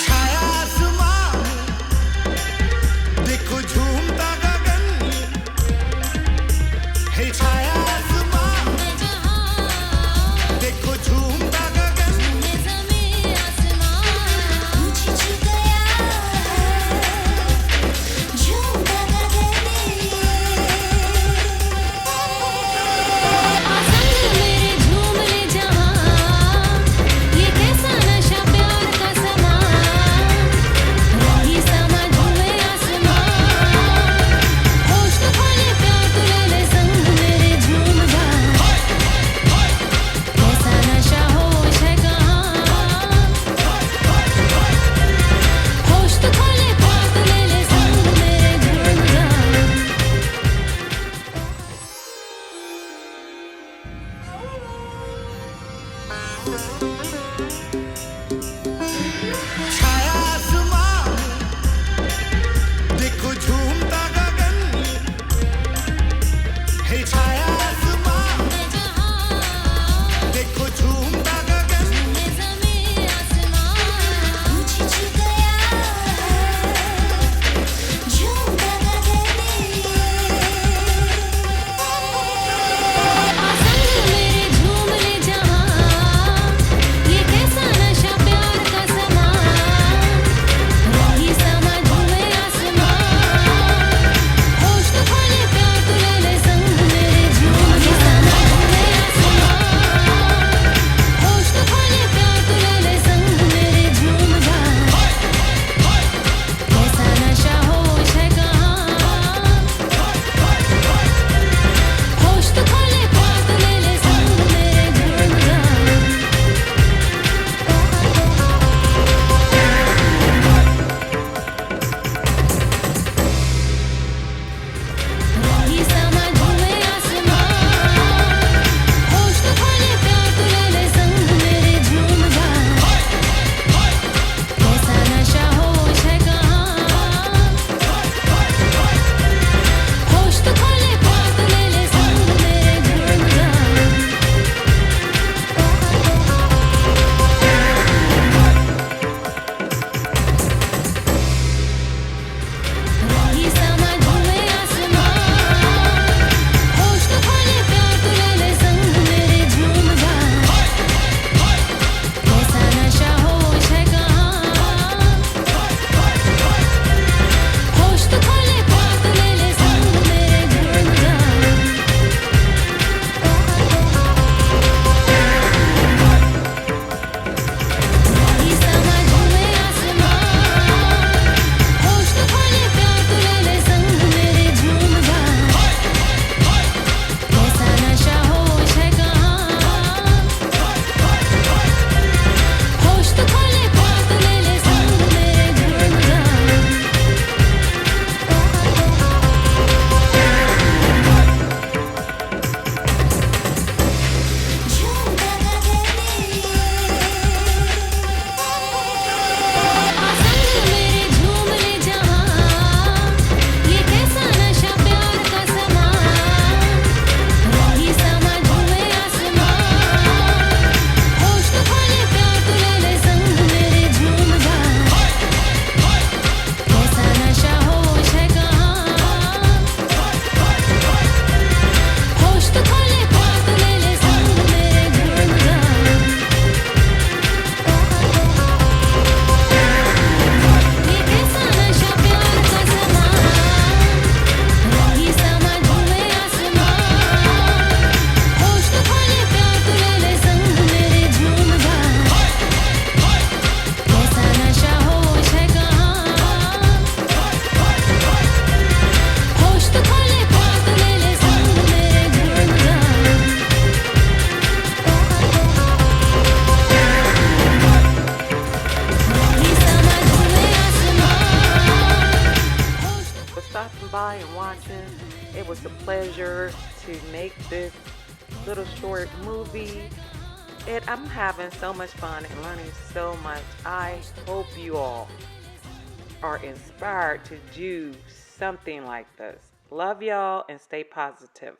छाया आसमां देखो झूमता गगन है छाया आसमां देखो झूमता गगन ज़मीं आसमां पूछ गया झूमता गगन आसंग मेरे झूम ले जहां ये कैसा नशा प्यार का समा रही समा झूमे आसमां होश तो खोले प्यार तू ले ले संग मेरे झूम जा कैसा नशा होश है कहाँ होश तो खोले प्यार तू ले ले संग मेरे झूम जा छाया आसमां देखो झूमता गगन है छाया आसमां देखो झूमता गगन ज़मीं आसमां पूछ गया झूमता गगन आसंग मेरे झूम ले जहां ये कैसा नशा प्यार का समा रही समा झूमे आसमां होश तो खोले प्यार तू ले ले संग मेरे झूम जा होश तो खोले प्यार तू ले ले संग मेरे झूम जा कैसा नशा होश है कहाँ होश तो खोले प्यार तू ले ले संग मेरे झूम जा रही समा झूमे आसमां होश तो खोले प्यार तू ले ले संग मेरे झूम जा कैसा नशा होश है कहाँ होश तो खोले प्यार तू ले ले संग मेरे झूम जा रही समा झूमे आसमां होश तो खोले प्यार तू ले ले संग मेरे झूम जा कैसा नशा होश है कहाँ होश तो खोले प्यार तू ले ले संग मेरे झूम जा रही समा झूमे आसमां होश तो खोले प्यार तू ले ले संग मेरे झूम जा कैसा नशा होश है कहाँ होश तो खोले प्यार तू ले ले संग मेरे झूम जा झूमता आसंग मेरे झूम ले जहां ये कैसा नशा प्यार का समा रही समा झूमे आसमां होश तो खोले प्यार तू ले ले संग मेरे झूम जा कैसा नशा होश है कहाँ होश तो खोले प्यार तू ले ले संग मेरे झूम जा ये कैसा नशा प्यार का समा रही समा झूमे आसमां होश तो खोले प्यार तू ले ले संग मेरे झूम जा कैसा नशा होश है कहाँ होश तो खोले प्यार तू ले ले संग मेरे झूम जा रही समा झूमे आसमां होश तो For stopping by and watching. It was a pleasure to make this little short movie. And I'm having so much fun and learning so much. I hope you all are inspired to do something like this. Love y'all and stay positive.